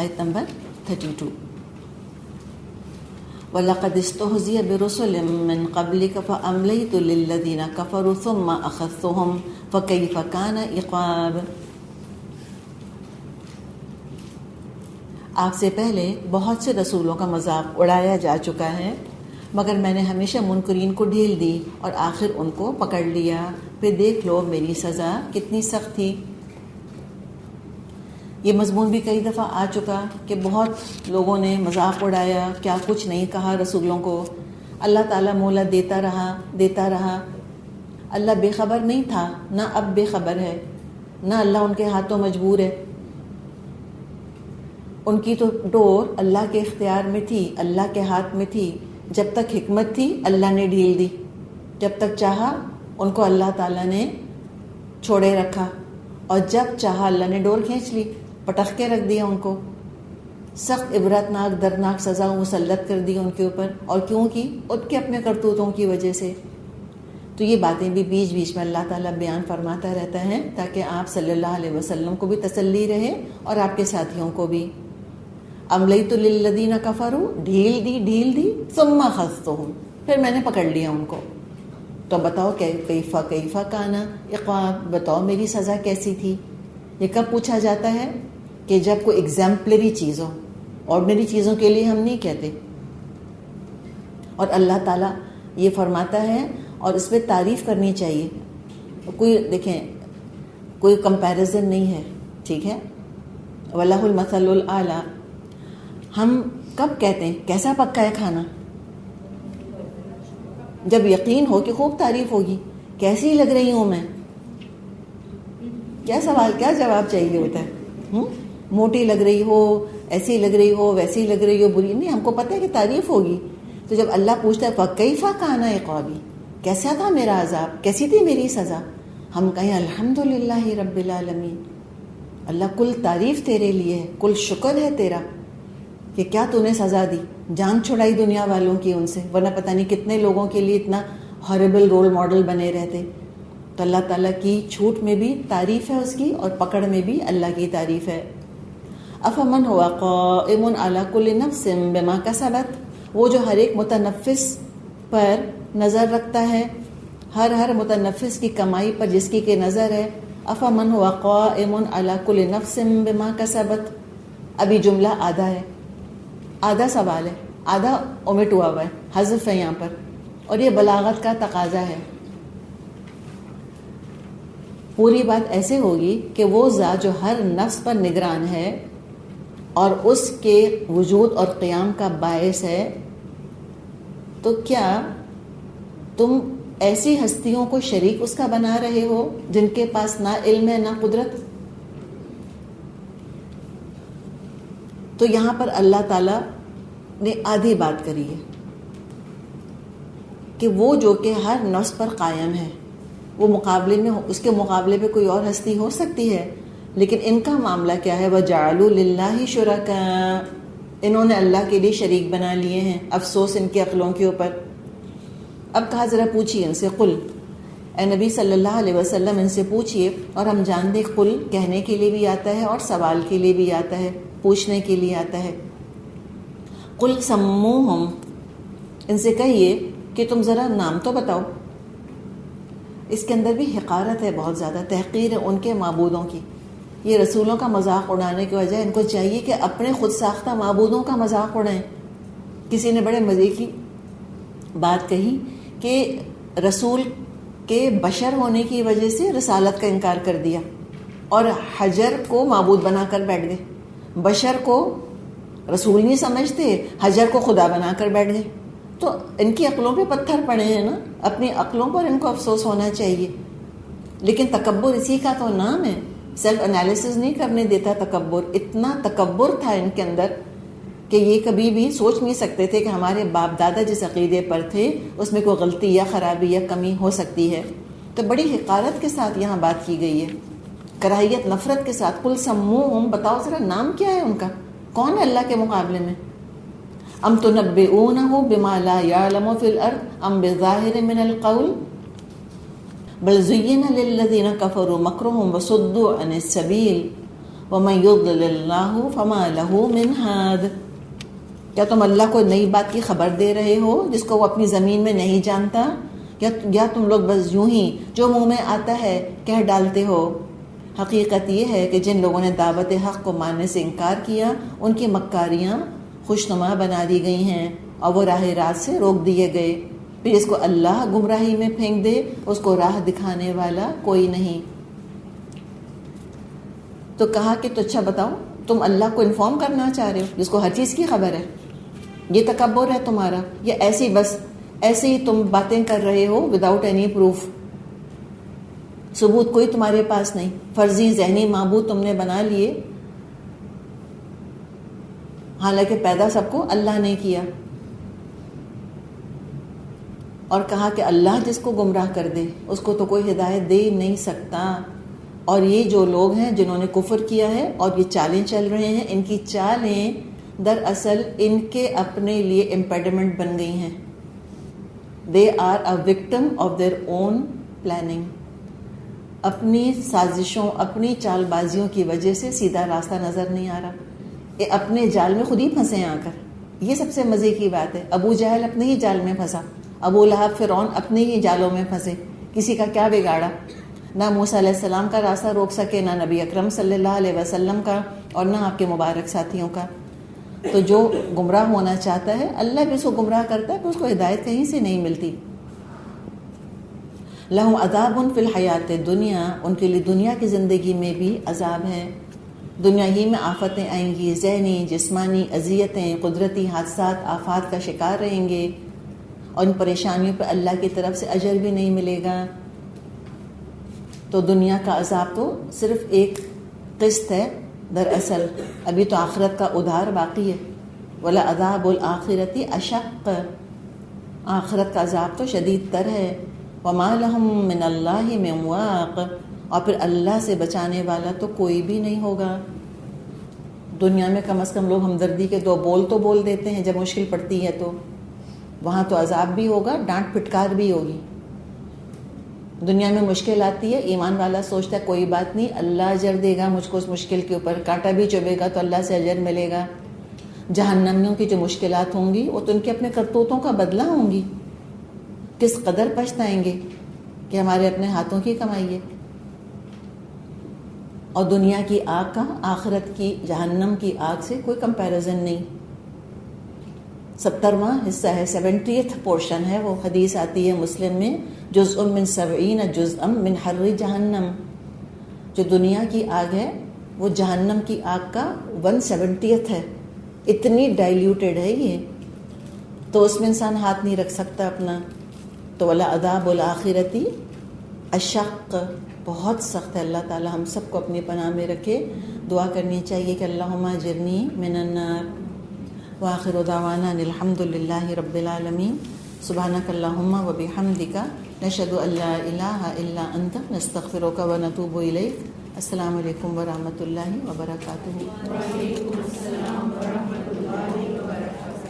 آیت نمبر 32. وَلَقَدِ اسْتُهْزِئَ بِرُسُلٍ مِّن قَبْلِكَ فَأَمْلَيْتُ لِلَّذِينَ كَفَرُوا ثُمَّ أَخَذْتُهُمْ فَكَيْفَ كَانَ عِقَابِ. آپ سے پہلے بہت سے رسولوں کا مذاق اڑایا جا چکا ہے، مگر میں نے ہمیشہ منکرین کو ڈھیل دی اور آخر ان کو پکڑ لیا. پھر دیکھ لو میری سزا کتنی سخت تھی. یہ مضمون بھی کئی دفعہ آ چکا کہ بہت لوگوں نے مذاق اڑایا، کیا کچھ نہیں کہا رسولوں کو. اللہ تعالیٰ مولا دیتا رہا. اللہ بے خبر نہیں تھا، نہ اب بے خبر ہے، نہ اللہ ان کے ہاتھوں مجبور ہے. ان کی تو ڈور اللہ کے اختیار میں تھی، اللہ کے ہاتھ میں تھی. جب تک حکمت تھی اللہ نے ڈھیل دی، جب تک چاہا ان کو اللہ تعالیٰ نے چھوڑے رکھا، اور جب چاہا اللہ نے ڈور کھینچ لی، پٹخ کے رکھ دیا ان کو. سخت عبرتناک دردناک سزا مسلط کر دی ان کے اوپر. اور کیوں کی؟ ان کے اپنے کرتوتوں کی وجہ سے. تو یہ باتیں بھی بیچ بیچ میں اللہ تعالیٰ بیان فرماتا رہتا ہے تاکہ آپ صلی اللہ علیہ وسلم کو بھی تسلی رہے اور آپ کے ساتھیوں کو بھی. املیت للذین کفروا، ڈھیل دی ثم اخذتہم، پھر میں نے پکڑ لیا ان کو. تو بتاؤ کیفا کان عقاب، بتاؤ میری سزا کیسی تھی. یہ کب پوچھا جاتا ہے؟ کہ جب کوئی ایگزامپلری چیز ہو. آرڈنری چیزوں کے لیے ہم نہیں کہتے. اور اللہ تعالیٰ یہ فرماتا ہے اور اس پہ تعریف کرنی چاہیے. کوئی دیکھیں، کوئی کمپیریزن نہیں ہے، ٹھیک ہے. وَلَهُ الْمَثَلُ الْأَعْلَى. ہم کب کہتے ہیں کیسا پکا ہے کھانا؟ جب یقین ہو کہ خوب تعریف ہوگی. کیسی لگ رہی ہوں میں؟ کیا سوال، کیا جواب چاہیے ہوتا ہے؟ موٹی لگ رہی ہو، ایسی لگ رہی ہو، ویسی لگ رہی ہو، بری نہیں. ہم کو پتہ ہے کہ تعریف ہوگی. تو جب اللہ پوچھتا ہے فَكَيْفَ كَانَ عِقَابِي، کیسا تھا میرا عذاب، کیسی تھی میری سزا، ہم کہیں الحمدللہ رب العالمین. اللہ کل تعریف تیرے لیے ہے، کل شکر ہے تیرا کہ کیا تو نے سزا دی، جان چھڑائی دنیا والوں کی ان سے، ورنہ پتہ نہیں کتنے لوگوں کے لیے اتنا ہاربل رول ماڈل بنے رہتے. تو اللہ تعالیٰ کی چھوٹ میں بھی تعریف ہے اس کی، اور پکڑ میں بھی اللہ کی تعریف ہے. افمن هو قائم على كل نفس بما كسبت، وہ جو ہر ایک متنفس پر نظر رکھتا ہے، ہر متنفس کی کمائی پر جس کی کہ نظر ہے. افمن هو قائم على كل نفس بما كسبت. ابھی جملہ آدھا ہے، آدھا سوال ہے، آدھا اومٹ ہوا ہے، حذف ہے یہاں پر، اور یہ بلاغت کا تقاضا ہے. پوری بات ایسے ہوگی کہ وہ ذات جو ہر نفس پر نگران ہے اور اس کے وجود اور قیام کا باعث ہے، تو کیا تم ایسی ہستیوں کو شریک اس کا بنا رہے ہو جن کے پاس نہ علم ہے نہ قدرت؟ تو یہاں پر اللہ تعالیٰ نے آدھی بات کری ہے کہ وہ جو کہ ہر نفس پر قائم ہے، وہ مقابلے میں اس کے مقابلے پہ کوئی اور ہستی ہو سکتی ہے، لیکن ان کا معاملہ کیا ہے؟ وَجَعَلُوا لِلَّهِ شُرَكَاءَ، انہوں نے اللہ کے لیے شریک بنا لیے ہیں. افسوس ان کے عقلوں کے اوپر. اب کہا ذرا پوچھیے ان سے، قل، اے نبی صلی اللہ علیہ وسلم ان سے پوچھیے. اور ہم جانتے قل کہنے کے لیے بھی آتا ہے اور سوال کے لیے بھی آتا ہے، پوچھنے کے لیے آتا ہے. قل سموہم، ان سے کہیے کہ تم ذرا نام تو بتاؤ. اس کے اندر بھی حقارت ہے، بہت زیادہ تحقیر ہے ان کے معبودوں کی. یہ رسولوں کا مذاق اڑانے کی وجہ ان کو چاہیے کہ اپنے خود ساختہ معبودوں کا مذاق اڑائیں. کسی نے بڑے مزے کی بات کہی کہ رسول کے بشر ہونے کی وجہ سے رسالت کا انکار کر دیا اور حجر کو معبود بنا کر بیٹھ گئے. بشر کو رسول نہیں سمجھتے، حجر کو خدا بنا کر بیٹھ گئے. تو ان کی عقلوں پہ پتھر پڑے ہیں نا، اپنی عقلوں پر ان کو افسوس ہونا چاہیے. لیکن تکبر اسی کا تو نام ہے. سیلف انالیسز نہیں کرنے دیتا تکبر. اتنا تکبر تھا ان کے اندر کہ یہ کبھی بھی سوچ نہیں سکتے تھے کہ ہمارے باپ دادا جس عقیدے پر تھے اس میں کوئی غلطی یا خرابی یا کمی ہو سکتی ہے. تو بڑی حقارت کے ساتھ یہاں بات کی گئی ہے، کراہیت نفرت کے ساتھ. قل سموہم، بتاؤ ذرا نام کیا ہے ان کا، کون ہے اللہ کے مقابلے میں. ام تنبئونہ بما لا یعلم فی الارض ام بظاہر من القول بل زین للذین کفروا مکرهم وصدوا عن السبیل وَمَن يُضْلِلِ اللَّهُ فَمَا لَهُ مِنْ هَادٍ. کیا تم اللہ کو نئی بات کی خبر دے رہے ہو جس کو وہ اپنی زمین میں نہیں جانتا؟ یا تم لوگ بس یوں ہی جو منہ میں آتا ہے کہہ ڈالتے ہو؟ حقیقت یہ ہے کہ جن لوگوں نے دعوت حق کو ماننے سے انکار کیا ان کی مکاریاں خوشنما بنا دی گئی ہیں اور وہ راہ راست سے روک دیے گئے. پھر جس کو اللہ گمراہی میں پھینک دے اس کو راہ دکھانے والا کوئی نہیں. تو کہا کہ تو اچھا بتاؤ تم اللہ کو انفارم کرنا چاہ رہے ہو جس کو ہر چیز کی خبر ہے؟ یہ تکبر ہے تمہارا یا ایسے ہی تم باتیں کر رہے ہو وداؤٹ اینی پروف؟ ثبوت کوئی تمہارے پاس نہیں، فرضی ذہنی معبود تم نے بنا لیے، حالانکہ پیدا سب کو اللہ نے کیا. اور کہا کہ اللہ جس کو گمراہ کر دے اس کو تو کوئی ہدایت دے نہیں سکتا. اور یہ جو لوگ ہیں جنہوں نے کفر کیا ہے اور یہ چالیں چل رہے ہیں، ان کی چالیں دراصل ان کے اپنے لیے امپیڈمنٹ بن گئی ہیں. They are a victim of their own planning. اپنی سازشوں اپنی چال بازیوں کی وجہ سے سیدھا راستہ نظر نہیں آ رہا. اپنے جال میں خود ہی پھنسے آ کر. یہ سب سے مزے کی بات ہے. ابو جہل اپنے ہی جال میں پھنسا، ابو لہب فرعون اپنے ہی جالوں میں پھنسے. کسی کا کیا بگاڑا؟ نہ موسیٰ علیہ السلام کا راستہ روک سکے، نہ نبی اکرم صلی اللہ علیہ وسلم کا، اور نہ آپ کے مبارک ساتھیوں کا. تو جو گمراہ ہونا چاہتا ہے اللہ بھی اس کو گمراہ کرتا ہے، پھر اس کو ہدایت کہیں سے نہیں ملتی. لہم عذاب فی الحیات دنیا، ان کے لیے دنیا کی زندگی میں بھی عذاب ہے. دنیا ہی میں آفتیں آئیں گی، ذہنی جسمانی اذیتیں، قدرتی حادثات آفات کا شکار رہیں گے، اور ان پریشانیوں پہ اللہ کی طرف سے اجر بھی نہیں ملے گا. تو دنیا کا عذاب تو صرف ایک قسط ہے دراصل، ابھی تو آخرت کا ادھار باقی ہے. وَلَعَذَابُ الْآخِرَةِ أَشَقُّ، آخرت کا عذاب تو شدید تر ہے. وَمَا لَهُم مِّنَ اللَّهِ مِن وَاقٍ، اور پھر اللہ سے بچانے والا تو کوئی بھی نہیں ہوگا. دنیا میں کم از کم لوگ ہمدردی کے دو بول تو بول دیتے ہیں جب مشکل پڑتی ہے، تو وہاں تو عذاب بھی ہوگا، ڈانٹ پھٹکار بھی ہوگی. دنیا میں مشکل آتی ہے، ایمان والا سوچتا ہے کوئی بات نہیں، اللہ اجر دے گا مجھ کو اس مشکل کے اوپر، کانٹا بھی چبھے گا تو اللہ سے اجر ملے گا. جہنمیوں کی جو مشکلات ہوں گی وہ تو ان کے اپنے کرتوتوں کا بدلہ ہوں گی. کس قدر پچھتائیں گے کہ ہمارے اپنے ہاتھوں کی کمائی ہے. اور دنیا کی آگ کا آخرت کی جہنم کی آگ سے کوئی کمپیریزن نہیں. 70واں حصہ ہے، 70th پورشن ہے وہ. حدیث آتی ہے مسلم میں، جزء من 70 جزءا من حر جہنم. جو دنیا کی آگ ہے وہ جہنم کی آگ کا 1/70 ہے. اتنی ڈائلیوٹیڈ ہے یہ، تو اس میں انسان ہاتھ نہیں رکھ سکتا اپنا. تو وَلَعَذَابُ الْآخِرَةِ أَشَقُّ، بہت سخت ہے. اللہ تعالی ہم سب کو اپنی پناہ میں رکھے. دعا کرنی چاہیے کہ اللہم اجرنی من النار. وآخر دعوانا الحمد للہ رب العالمین. سبحانک اللہم وبحمدک، نشہد ان لا الہ الا انت، نستغفرک ونتوب الیک. السلام علیکم ورحمۃ اللہ وبرکاتہ. وعلیکم السلام ورحمۃ اللہ وبرکاتہ.